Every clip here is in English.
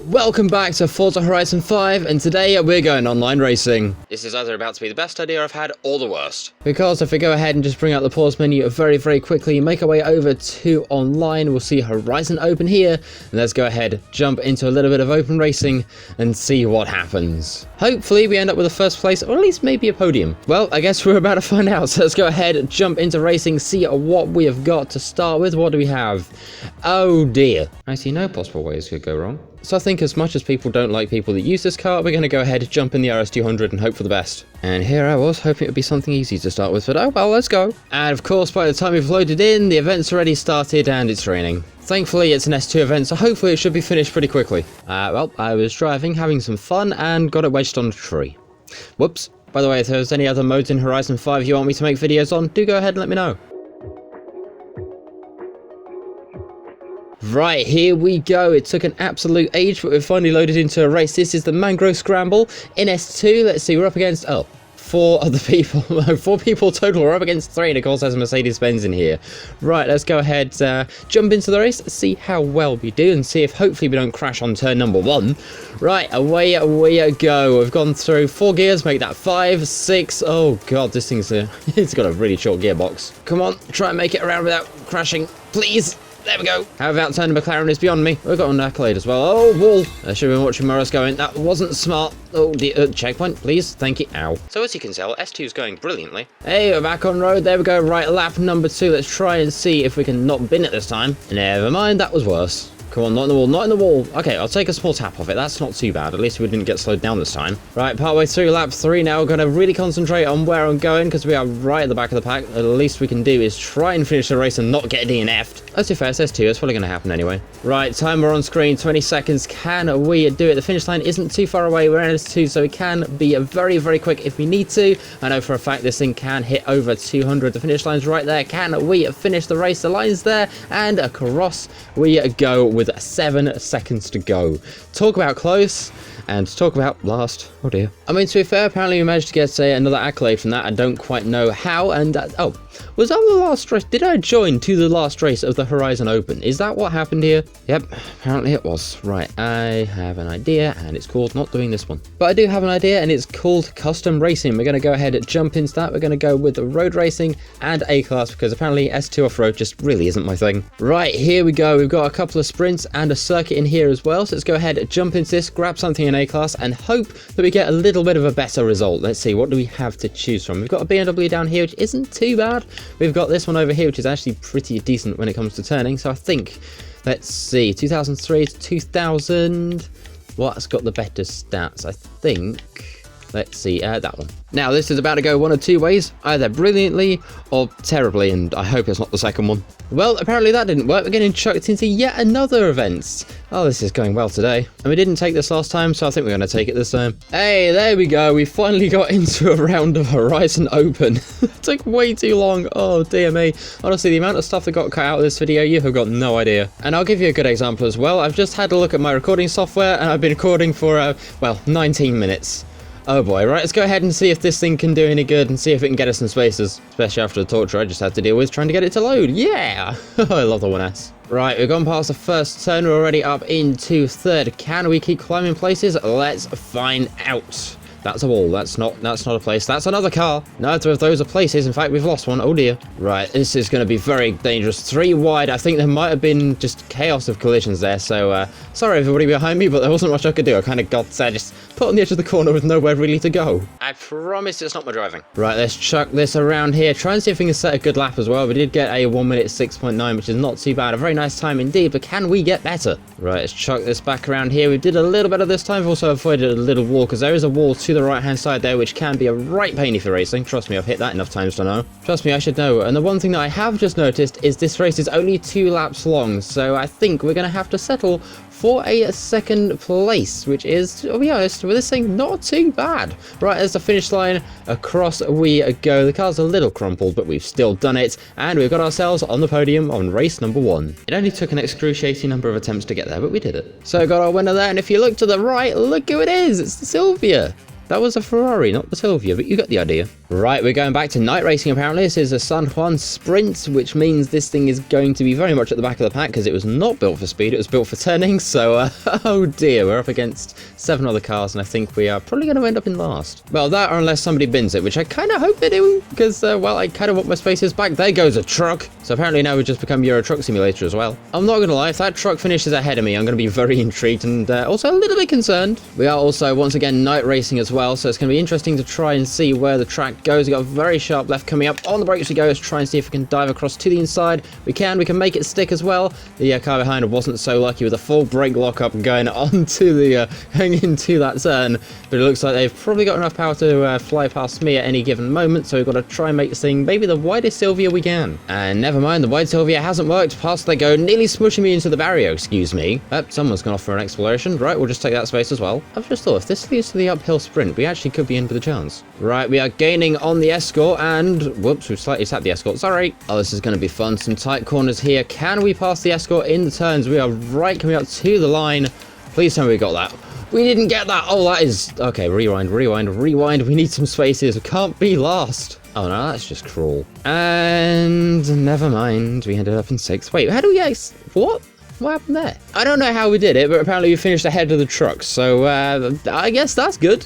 Welcome back to Forza Horizon 5, and today we're going online racing. This is either about to be the best idea I've had or the worst. Because if we go ahead and just bring out the pause menu very quickly, make our way over to online, we'll see Horizon Open here, and let's go ahead, jump into a little bit of open racing and see what happens. Hopefully we end up with a first place, or at least maybe a podium. Well, I guess we're about to find out, so let's go ahead, jump into racing, see what we have got to start with. What do we have? Oh dear. I see no possible ways could go wrong. So I think as much as people don't like people that use this car, we're going to go ahead, jump in the RS200 and hope for the best. And here I was, hoping it would be something easy to start with, but oh well, let's go. And of course, by the time we've loaded in, the event's already started and it's raining. Thankfully, it's an S2 event, so hopefully it should be finished pretty quickly. Well, I was driving, having some fun, and got it wedged on a tree. Whoops. By the way, if there's any other modes in Horizon 5 you want me to make videos on, do go ahead and let me know. Right, here we go. It took an absolute age, but we've finally loaded into a race. This is the Mangrove Scramble in S2. Let's see, we're up against, four other people. No, 4 people total. We're up against 3, and of course there's a Mercedes-Benz in here. Right, let's go ahead, jump into the race, see how well we do, and see if hopefully we don't crash on turn number 1. Right, away we go. We've gone through 4 gears, make that 5, 6. Oh god, this thing's it's got a really short gearbox. Come on, try and make it around without crashing, please. There we go. How about turning McLaren is beyond me. We've got an accolade as well. Oh, wall. I should have been watching Morris going. That wasn't smart. Oh, dear. Checkpoint, please. Thank you. Ow. So as you can tell, S2 is going brilliantly. Hey, we're back on road. There we go. Right, lap number 2. Let's try and see if we can not bin it this time. Never mind, that was worse. Come on, not in the wall, not in the wall. Okay, I'll take a small tap off it. That's not too bad. At least we didn't get slowed down this time. Right, partway through lap 3 now. We're going to really concentrate on where I'm going because we are right at the back of the pack. The least we can do is try and finish the race and not get DNF'd. Let's do first S2. It's probably going to happen anyway. Right, timer on screen, 20 seconds. Can we do it? The finish line isn't too far away. We're in S2, so we can be very quick if we need to. I know for a fact this thing can hit over 200. The finish line's right there. Can we finish the race? The line's there, and across we go with 7 seconds to go. Talk about close, and talk about last. Oh dear. I mean, to be fair, apparently we managed to get another accolade from that. I don't quite know how, and oh, was that the last race? Did I join to the last race of the Horizon Open? Is that what happened here? Yep, apparently it was. Right, I have an idea, and it's called not doing this one. But I do have an idea, and it's called custom racing. We're going to go ahead and jump into that. We're going to go with the road racing and A-Class, because apparently S2 off-road just really isn't my thing. Right, here we go. We've got a couple of sprints and a circuit in here as well. So let's go ahead and jump into this, grab something in A-Class, and hope that we get a little bit of a better result. Let's see, what do we have to choose from? We've got a BMW down here, which isn't too bad. We've got this one over here, which is actually pretty decent when it comes to turning. So I think, let's see, 2003 to 2000. What's got the better stats? I think, let's see, that one. Now, this is about to go one of 2 ways, either brilliantly or terribly, and I hope it's not the second one. Well, apparently that didn't work. We're getting chucked into yet another event. Oh, this is going well today. And we didn't take this last time, so I think we're going to take it this time. Hey, there we go. We finally got into a round of Horizon Open. It took way too long. Oh, dear me. Honestly, the amount of stuff that got cut out of this video, you have got no idea. And I'll give you a good example as well. I've just had a look at my recording software, and I've been recording for, well, 19 minutes. Oh boy, right, let's go ahead and see if this thing can do any good and see if it can get us some spaces. Especially after the torture I just had to deal with trying to get it to load. Yeah! I love the 1S. Right, we've gone past the first turn, we're already up into 3rd. Can we keep climbing places? Let's find out. That's a wall. That's not a place. That's another car. Neither of those are places. In fact, we've lost one. Oh dear. Right, this is going to be very dangerous. 3 wide. I think there might have been just chaos of collisions there. So, sorry everybody behind me, but there wasn't much I could do. I kind of got just put on the edge of the corner with nowhere really to go. I promise it's not my driving. Right, let's chuck this around here. Try and see if we can set a good lap as well. We did get a 1 minute 6.9, which is not too bad. A very nice time indeed, but can we get better? Right, let's chuck this back around here. We did a little better this time. We've also avoided a little wall, because there is a wall to the right hand side there, which can be a right pain if you're racing. Trust me, I've hit that enough times to know. Trust me, I should know. And the one thing that I have just noticed is this race is only 2 laps long, so I think we're going to have to settle for a 2nd place, which is, to be honest, with this thing, not too bad. Right, there's the finish line. Across we go. The car's a little crumpled, but we've still done it, and we've got ourselves on the podium on race number 1. It only took an excruciating number of attempts to get there, but we did it. So got our winner there, and if you look to the right, look who it is. It's the Sylvia. That was a Ferrari, not the Sylvia, but you got the idea. Right, we're going back to night racing apparently. This is a San Juan sprint, which means this thing is going to be very much at the back of the pack because it was not built for speed, it was built for turning. So, oh dear, we're up against 7 other cars and I think we are probably going to end up in last. Well, that or unless somebody bins it, which I kind of hope they do because, well, I kind of want my spaces back. There goes a truck. So apparently now we've just become Euro Truck Simulator as well. I'm not going to lie, if that truck finishes ahead of me, I'm going to be very intrigued and also a little bit concerned. We are also, once again, night racing as well, so it's going to be interesting to try and see where the track goes. We've got a very sharp left coming up. On the brakes we go. Let's try and see if we can dive across to the inside. We can make it stick as well. The car behind wasn't so lucky with a full brake lockup going onto the, hanging into that turn, but it looks like they've probably got enough power to fly past me at any given moment, so we've got to try and make this thing maybe the widest Sylvia we can. And never mind, the wide Sylvia hasn't worked. Past they go, nearly smushing me into the barrier, excuse me. Someone's gone off for an exploration. Right, we'll just take that space as well. I've just thought, if this leads to the uphill sprint, we actually could be in with a chance. Right, we are gaining on the Escort, and whoops, we've slightly tapped the Escort, sorry. Oh, this is going to be fun. Some tight corners here. Can we pass the Escort in the turns? We are right coming up to the line. Please tell me we got that. We didn't get that. Oh, that is... Okay, rewind. We need some spaces. We can't be last. Oh, no, that's just cruel. And never mind. We ended up in 6th. Wait, how do we get... What? What happened there? I don't know how we did it, but apparently we finished ahead of the truck. So, I guess that's good.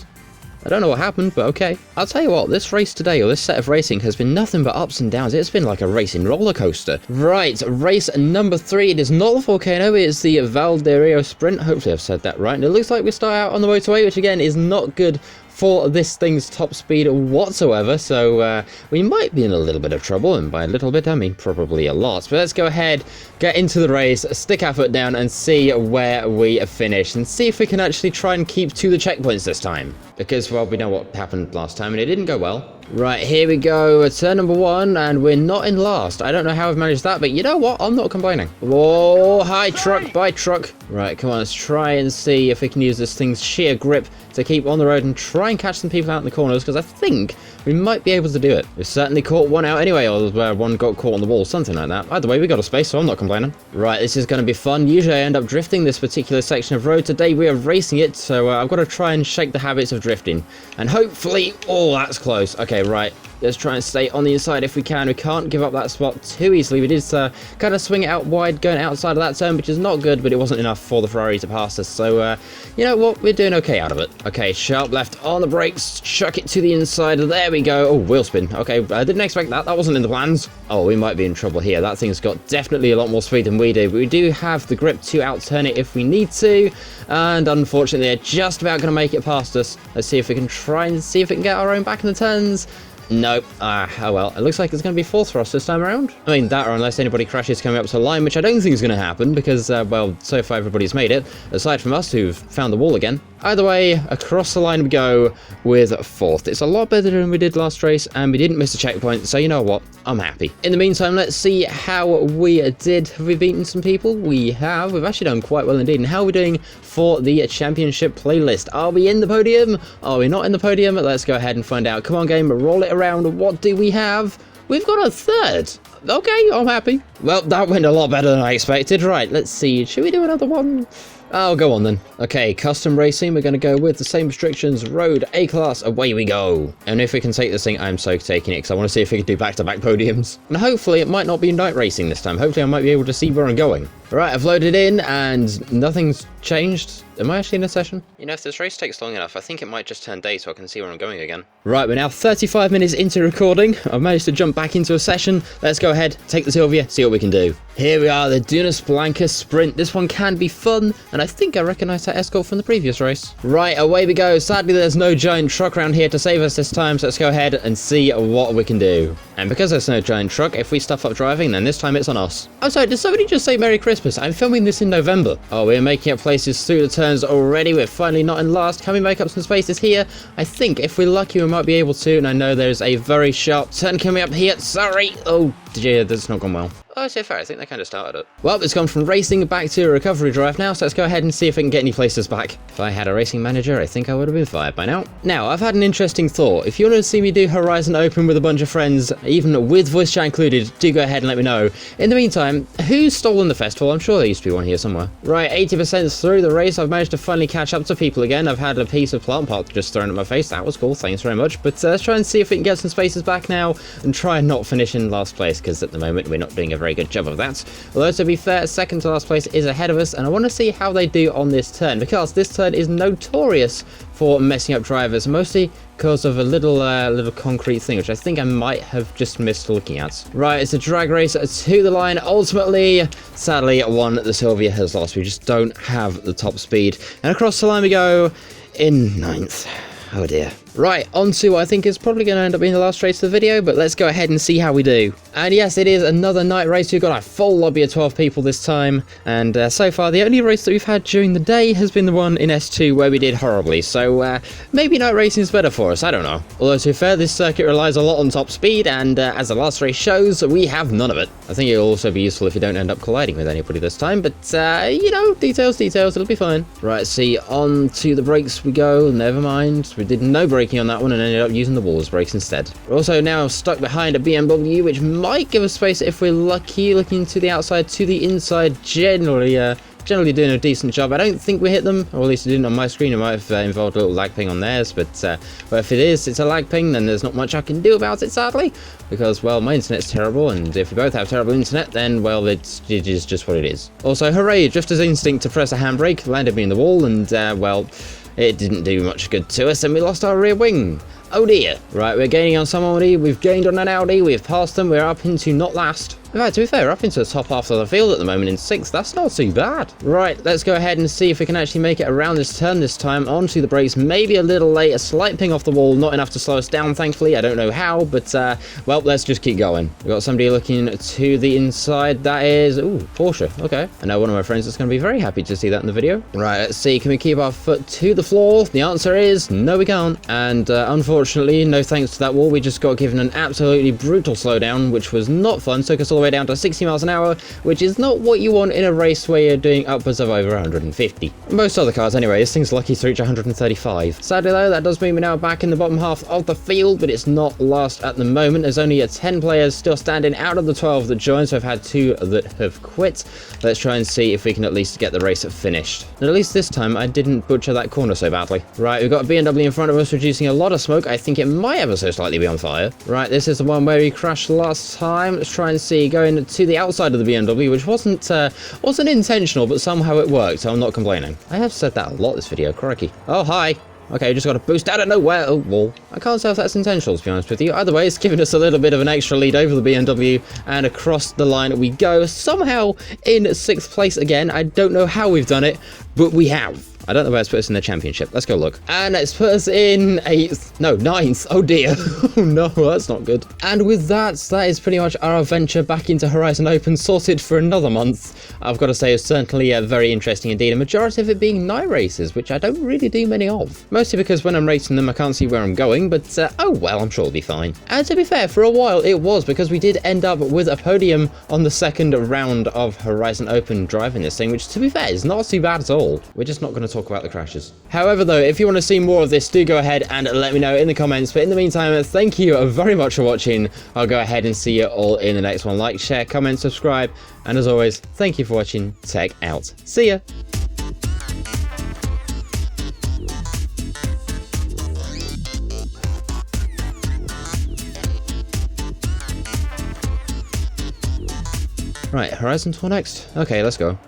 I don't know what happened, but okay. I'll tell you what, this race today, or this set of racing, has been nothing but ups and downs. It's been like a racing roller coaster. Right, race number 3. It is not the Volcano, it's the Valderio Sprint. Hopefully I've said that right. And it looks like we start out on the motorway, which again is not good for this thing's top speed whatsoever, so we might be in a little bit of trouble, and by a little bit I mean probably a lot. But let's go ahead, get into the race, stick our foot down and see where we finish, and see if we can actually try and keep to the checkpoints this time. Because, well, we know what happened last time and it didn't go well. Right, here we go, turn number 1, and we're not in last. I don't know how I've managed that, but you know what? I'm not complaining. Whoa, hi truck, bye truck. Right, come on, let's try and see if we can use this thing's sheer grip to keep on the road and try and catch some people out in the corners, because I think we might be able to do it. We've certainly caught one out anyway, or one got caught on the wall, something like that. Either way, we got a space, so I'm not complaining. Right, this is going to be fun. Usually I end up drifting this particular section of road. Today we are racing it, so I've got to try and shake the habits of drifting. And hopefully, oh, that's close. Okay, right. Let's try and stay on the inside if we can. We can't give up that spot too easily. We did kind of swing it out wide going outside of that turn, which is not good, but it wasn't enough for the Ferrari to pass us. So, you know what? We're doing okay out of it. Okay, sharp left on the brakes. Chuck it to the inside. There we go. Oh, wheel spin. Okay, I didn't expect that. That wasn't in the plans. Oh, we might be in trouble here. That thing's got definitely a lot more speed than we do. But we do have the grip to outturn it if we need to. And unfortunately, they're just about going to make it past us. Let's see if we can try and see if we can get our own back in the turns. Nope. Oh well. It looks like it's going to be 4th for us this time around. I mean, that or unless anybody crashes coming up to the line, which I don't think is going to happen because, well, so far everybody's made it, aside from us who've found the wall again. Either way, across the line we go with 4th. It's a lot better than we did last race, and we didn't miss a checkpoint, so you know what? I'm happy. In the meantime, let's see how we did. Have we beaten some people? We have. We've actually done quite well indeed. And how are we doing for the championship playlist? Are we in the podium? Are we not in the podium? Let's go ahead and find out. Come on, game, roll it around. What do we have? We've got a 3rd. Okay, I'm happy. Well, that went a lot better than I expected. Right, let's see. Should we do another one? Oh, go on then. Okay, custom racing, we're going to go with the same restrictions. Road, A-class, away we go. And if we can take this thing, I'm so taking it, because I want to see if we can do back-to-back podiums. And hopefully it might not be night racing this time. Hopefully I might be able to see where I'm going. Right, I've loaded in, and nothing's changed. Am I actually in a session? You know, if this race takes long enough, I think it might just turn day so I can see where I'm going again. Right, we're now 35 minutes into recording. I've managed to jump back into a session. Let's go ahead, take the Sylvia, see what we can do. Here we are, the Dunas Blancas Sprint. This one can be fun, and I think I recognise that Escort from the previous race. Right, away we go. Sadly, there's no giant truck around here to save us this time, so let's go ahead and see what we can do. And because there's no giant truck, if we stuff up driving, then this time it's on us. I'm sorry, did somebody just say Merry Christmas? I'm filming this in November. Oh, we're making up places through the turns already. We're finally not in last. Can we make up some spaces here? I think if we're lucky, we might be able to, and I know there's a very sharp turn coming up here. Sorry. Oh, That's not gone well. Oh, so fair. I think they kind of started it. Well, it's gone from racing back to a recovery drive now, so let's go ahead and see if we can get any places back. If I had a racing manager, I think I would have been fired by now. Now, I've had an interesting thought. If you want to see me do Horizon Open with a bunch of friends, even with voice chat included, do go ahead and let me know. In the meantime, who's stolen the festival? I'm sure there used to be one here somewhere. Right, 80% through the race, I've managed to finally catch up to people again. I've had a piece of plant pot just thrown at my face. That was cool, thanks very much. But let's try and see if we can get some spaces back now and try and not finish in last place, because at the moment we're not doing a very good job of that. Although, to be fair, second to last place is ahead of us, and I want to see how they do on this turn, because this turn is notorious for messing up drivers, mostly because of a little concrete thing, which I think I might have just missed looking at. Right, it's a drag race to the line. Ultimately, sadly, one the Sylvia has lost. We just don't have the top speed. And across the line we go in 9th. Oh dear. Right, on to what I think is probably going to end up being the last race of the video, but let's go ahead and see how we do. And yes, it is another night race. We've got a full lobby of 12 people this time, and so far the only race that we've had during the day has been the one in S2 where we did horribly, so maybe night racing is better for us, I don't know. Although, to be fair, this circuit relies a lot on top speed, and as the last race shows, we have none of it. I think it'll also be useful if you don't end up colliding with anybody this time, but you know, details, it'll be fine. Right, see, on to the brakes we go. Never mind, we did no braking on that one and ended up using the walls brakes instead. We're also now stuck behind a BMW, which might give us space if we're lucky. Looking to the outside, to the inside, generally doing a decent job. I don't think we hit them, or at least it didn't on my screen. It might have involved a little lag ping on theirs, but if it's a lag ping, then there's not much I can do about it, sadly, because, well, my internet's terrible, and if we both have terrible internet, then, well, it is just what it is. Also, hooray, Drifter's instinct to press a handbrake landed me in the wall, and, well, it didn't do much good to us, and we lost our rear wing. Oh dear. Right, we're gaining on somebody, we've gained on an Audi, we've passed them, we're up into not last. In fact, to be fair, we're up into the top half of the field at the moment in 6th. That's not too bad. Right, let's go ahead and see if we can actually make it around this turn this time. Onto the brakes, maybe a little late, a slight ping off the wall, not enough to slow us down, thankfully. I don't know how, but, well, let's just keep going. We've got somebody looking to the inside. That is, ooh, Porsche, okay. I know one of my friends is going to be very happy to see that in the video. Right, let's see, can we keep our foot to the floor? The answer is, no we can't. And, unfortunately, no thanks to that wall, we just got given an absolutely brutal slowdown, which was not fun. Took us all the way down to 60 miles an hour, which is not what you want in a race where you're doing upwards of over 150. Most other cars anyway, this thing's lucky to reach 135. Sadly though, that does mean we're now back in the bottom half of the field, but it's not last at the moment. There's only 10 players still standing out of the 12 that joined, so I've had 2 that have quit. Let's try and see if we can at least get the race finished. And at least this time, I didn't butcher that corner so badly. Right, we've got a BMW in front of us producing a lot of smoke. I think it might ever so slightly be on fire. Right, this is the one where we crashed last time. Let's try and see, going to the outside of the BMW, which wasn't intentional, but somehow it worked, so I'm not complaining. I have said that a lot this video, crikey. Oh, hi. Okay, just got to boost out of nowhere. Oh, wall. I can't tell if that's intentional, to be honest with you. Either way, it's giving us a little bit of an extra lead over the BMW, and across the line we go. Somehow in 6th place again. I don't know how we've done it, but we have. I don't know where it's put us in the championship. Let's go look. And it's put us in 8th. No, 9th. Oh dear. Oh no, that's not good. And with that is pretty much our adventure back into Horizon Open sorted for another month. I've got to say, it's certainly very interesting indeed. A majority of it being night races, which I don't really do many of. Mostly because when I'm racing them, I can't see where I'm going, but oh well, I'm sure it'll be fine. And to be fair, for a while it was, because we did end up with a podium on the 2nd round of Horizon Open driving this thing, which to be fair is not too bad at all. We're just not going to talk about the crashes. However though, if you want to see more of this, do go ahead and let me know in the comments. But in the meantime, thank you very much for watching. I'll go ahead and see you all in the next one. Like, share, comment, subscribe, and as always, thank you for watching. Tech out. See ya. Right, Horizon Tour next? Okay, let's go.